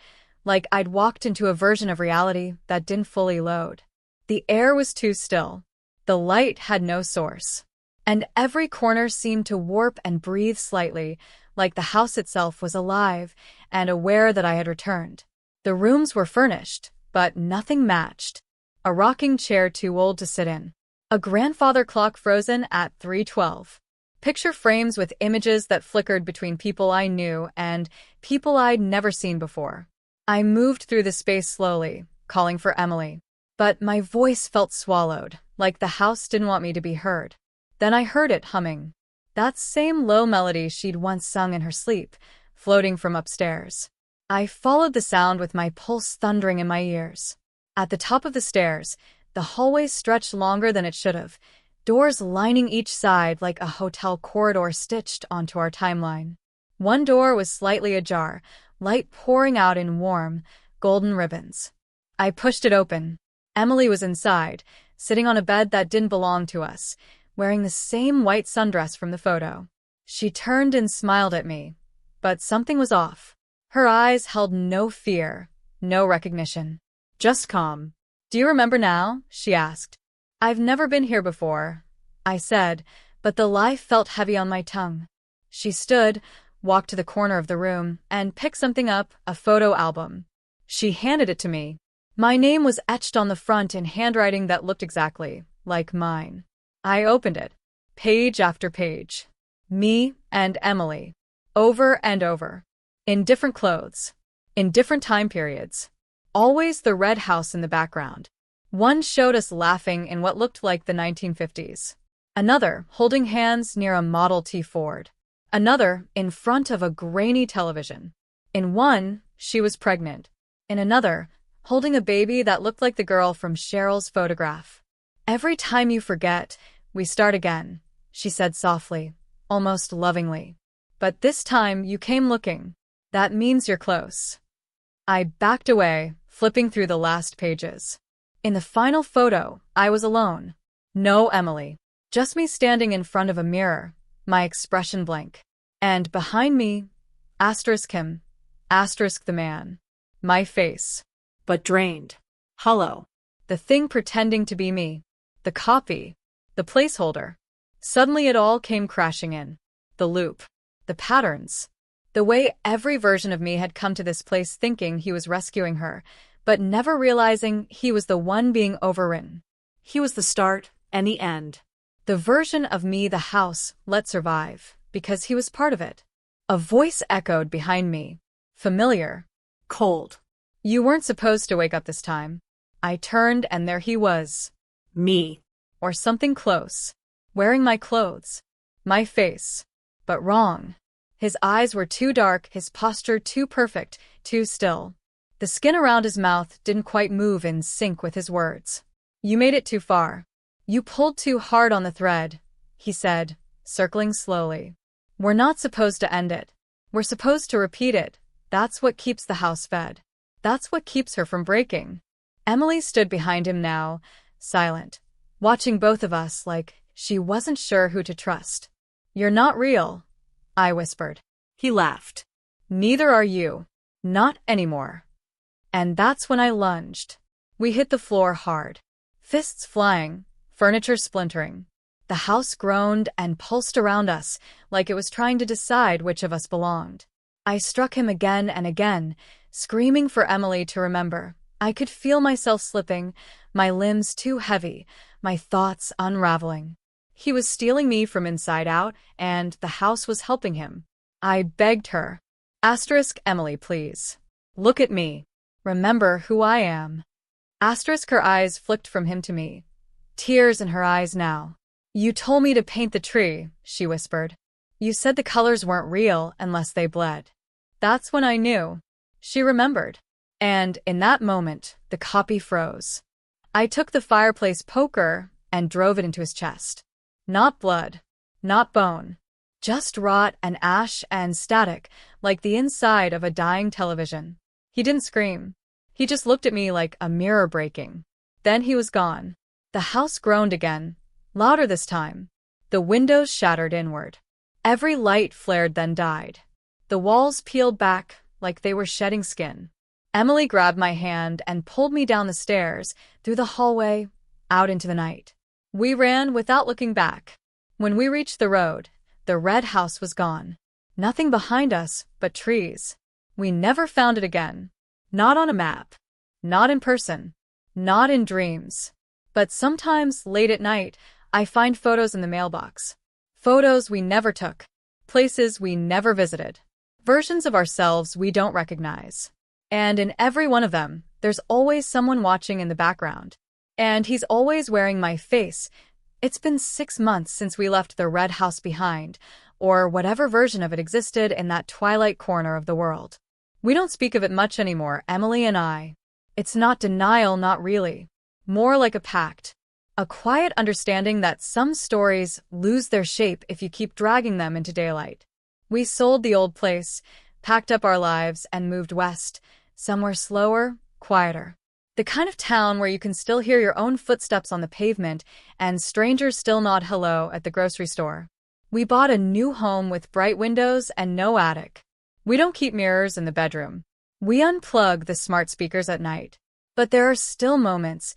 like I'd walked into a version of reality that didn't fully load. The air was too still. The light had no source. And every corner seemed to warp and breathe slightly, like the house itself was alive and aware that I had returned. The rooms were furnished, but nothing matched. A rocking chair too old to sit in. A grandfather clock frozen at 3:12. Picture frames with images that flickered between people I knew and people I'd never seen before. I moved through the space slowly, calling for Emily. But my voice felt swallowed, like the house didn't want me to be heard. Then I heard it humming. That same low melody she'd once sung in her sleep, floating from upstairs. I followed the sound with my pulse thundering in my ears. At the top of the stairs, the hallway stretched longer than it should have, doors lining each side like a hotel corridor stitched onto our timeline. One door was slightly ajar, light pouring out in warm, golden ribbons. I pushed it open. Emily was inside, sitting on a bed that didn't belong to us, wearing the same white sundress from the photo. She turned and smiled at me, but something was off. Her eyes held no fear, no recognition. Just calm. Do you remember now? She asked. I've never been here before, I said, but the lie felt heavy on my tongue. She stood, walked to the corner of the room, and picked something up, a photo album. She handed it to me. My name was etched on the front in handwriting that looked exactly like mine. I opened it. Page after page. Me and Emily. Over and over. In different clothes. In different time periods. Always the red house in the background. One showed us laughing in what looked like the 1950s. Another holding hands near a Model T Ford. Another in front of a grainy television. In one, she was pregnant. In another, holding a baby that looked like the girl from Cheryl's photograph. Every time you forget, we start again, she said softly, almost lovingly. But this time you came looking. That means you're close. I backed away, flipping through the last pages. In the final photo, I was alone. No Emily. Just me standing in front of a mirror, my expression blank. And behind me, *him, *the man. My face. But drained. Hollow. The thing pretending to be me. The copy. The placeholder. Suddenly it all came crashing in. The loop. The patterns. The way every version of me had come to this place thinking he was rescuing her, but never realizing he was the one being overwritten. He was the start and the end. The version of me the house let survive, because he was part of it. A voice echoed behind me. Familiar. Cold. You weren't supposed to wake up this time. I turned and there he was. Me. Or something close. Wearing my clothes. My face. But wrong. His eyes were too dark, his posture too perfect, too still. The skin around his mouth didn't quite move in sync with his words. You made it too far. You pulled too hard on the thread, he said, circling slowly. We're not supposed to end it. We're supposed to repeat it. That's what keeps the house fed. That's what keeps her from breaking. Emily stood behind him now, silent, watching both of us like she wasn't sure who to trust. You're not real, I whispered. He laughed. Neither are you. Not anymore. And that's when I lunged. We hit the floor hard. Fists flying, furniture splintering. The house groaned and pulsed around us like it was trying to decide which of us belonged. I struck him again and again, screaming for Emily to remember. I could feel myself slipping, my limbs too heavy, my thoughts unraveling. He was stealing me from inside out, and the house was helping him. I begged her. Emily, please. Look at me. Remember who I am. Her eyes flicked from him to me. Tears in her eyes now. You told me to paint the tree, she whispered. You said the colors weren't real unless they bled. That's when I knew. She remembered. And in that moment, the copy froze. I took the fireplace poker and drove it into his chest. Not blood. Not bone. Just rot and ash and static, like the inside of a dying television. He didn't scream. He just looked at me like a mirror breaking. Then he was gone. The house groaned again, louder this time. The windows shattered inward. Every light flared then died. The walls peeled back like they were shedding skin. Emily grabbed my hand and pulled me down the stairs, through the hallway, out into the night. We ran without looking back. When we reached the road, the red house was gone. Nothing behind us but trees. We never found it again. Not on a map. Not in person. Not in dreams. But sometimes, late at night, I find photos in the mailbox. Photos we never took. Places we never visited. Versions of ourselves we don't recognize. And in every one of them, there's always someone watching in the background. And he's always wearing my face. It's been 6 months since we left the red house behind, or whatever version of it existed in that twilight corner of the world. We don't speak of it much anymore, Emily and I. It's not denial, not really. More like a pact. A quiet understanding that some stories lose their shape if you keep dragging them into daylight. We sold the old place, packed up our lives, and moved west, somewhere slower, quieter. The kind of town where you can still hear your own footsteps on the pavement and strangers still nod hello at the grocery store. We bought a new home with bright windows and no attic. We don't keep mirrors in the bedroom. We unplug the smart speakers at night. But there are still moments,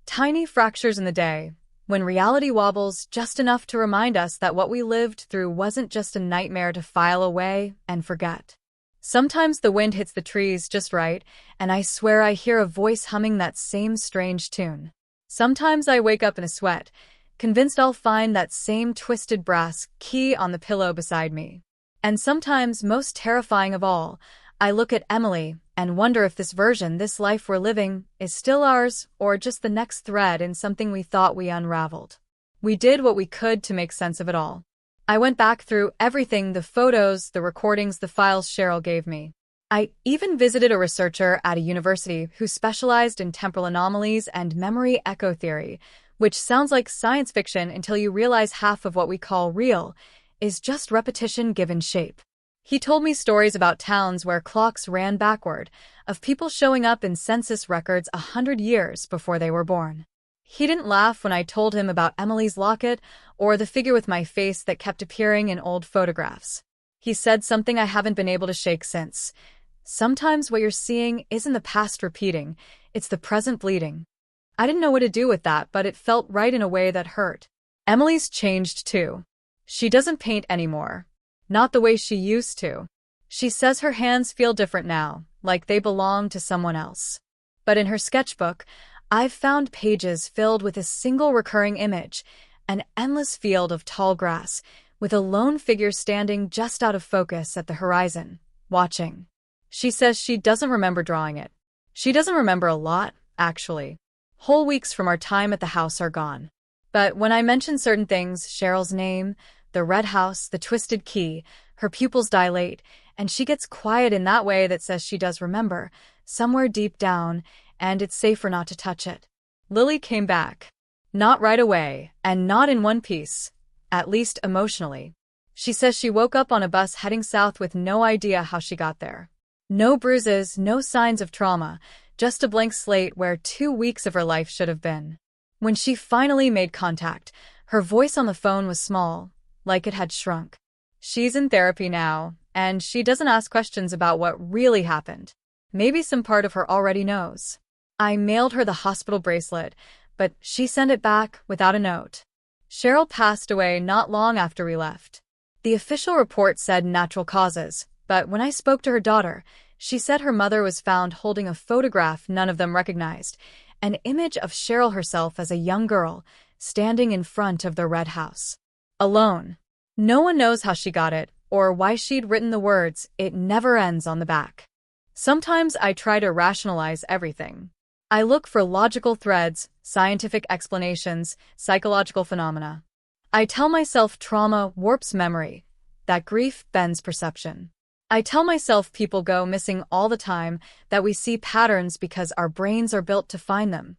tiny fractures in the day, when reality wobbles just enough to remind us that what we lived through wasn't just a nightmare to file away and forget. Sometimes the wind hits the trees just right, and I swear I hear a voice humming that same strange tune. Sometimes I wake up in a sweat, convinced I'll find that same twisted brass key on the pillow beside me. And sometimes, most terrifying of all, I look at Emily and wonder if this version, this life we're living, is still ours or just the next thread in something we thought we unraveled. We did what we could to make sense of it all. I went back through everything, the photos, the recordings, the files Cheryl gave me. I even visited a researcher at a university who specialized in temporal anomalies and memory echo theory, which sounds like science fiction until you realize half of what we call real is just repetition given shape. He told me stories about towns where clocks ran backward, of people showing up in census records 100 years before they were born. He didn't laugh when I told him about Emily's locket or the figure with my face that kept appearing in old photographs. He said something I haven't been able to shake since. Sometimes what you're seeing isn't the past repeating, it's the present bleeding. I didn't know what to do with that, but it felt right in a way that hurt. Emily's changed too. She doesn't paint anymore. Not the way she used to. She says her hands feel different now, like they belong to someone else. But in her sketchbook, I've found pages filled with a single recurring image, an endless field of tall grass, with a lone figure standing just out of focus at the horizon, watching. She says she doesn't remember drawing it. She doesn't remember a lot, actually. Whole weeks from our time at the house are gone. But when I mention certain things, Cheryl's name, the red house, the twisted key, her pupils dilate, and she gets quiet in that way that says she does remember, somewhere deep down, and it's safer not to touch it. Lily came back. Not right away, and not in one piece, at least emotionally. She says she woke up on a bus heading south with no idea how she got there. No bruises, no signs of trauma, just a blank slate where 2 weeks of her life should have been. When she finally made contact, her voice on the phone was small, like it had shrunk. She's in therapy now, and she doesn't ask questions about what really happened. Maybe some part of her already knows. I mailed her the hospital bracelet, but she sent it back without a note. Cheryl passed away not long after we left. The official report said natural causes, but when I spoke to her daughter, she said her mother was found holding a photograph none of them recognized, an image of Cheryl herself as a young girl, standing in front of the red house. Alone. No one knows how she got it, or why she'd written the words, "It never ends," on the back. Sometimes I try to rationalize everything. I look for logical threads, scientific explanations, psychological phenomena. I tell myself trauma warps memory, that grief bends perception. I tell myself people go missing all the time, that we see patterns because our brains are built to find them,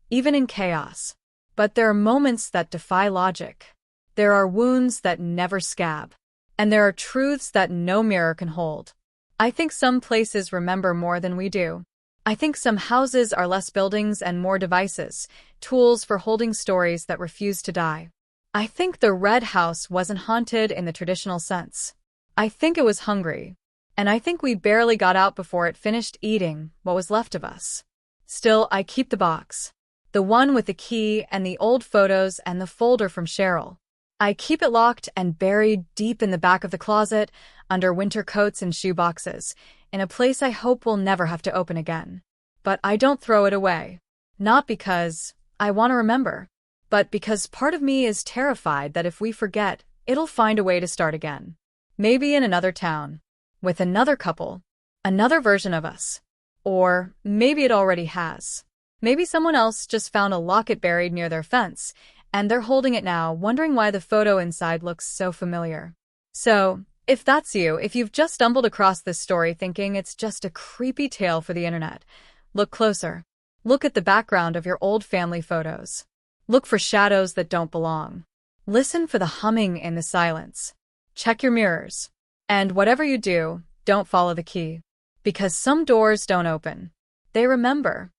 even in chaos. But there are moments that defy logic. There are wounds that never scab. And there are truths that no mirror can hold. I think some places remember more than we do. I think some houses are less buildings and more devices, tools for holding stories that refuse to die. I think the red house wasn't haunted in the traditional sense. I think it was hungry. And I think we barely got out before it finished eating what was left of us. Still, I keep the box. The one with the key and the old photos and the folder from Cheryl. I keep it locked and buried deep in the back of the closet, under winter coats and shoe boxes, in a place I hope we'll never have to open again. But I don't throw it away. Not because I want to remember, but because part of me is terrified that if we forget, it'll find a way to start again. Maybe in another town, with another couple, another version of us. Or maybe it already has. Maybe someone else just found a locket buried near their fence, and they're holding it now, wondering why the photo inside looks so familiar. So, if that's you, if you've just stumbled across this story thinking it's just a creepy tale for the internet, look closer. Look at the background of your old family photos. Look for shadows that don't belong. Listen for the humming in the silence. Check your mirrors. And whatever you do, don't follow the key. Because some doors don't open. They remember.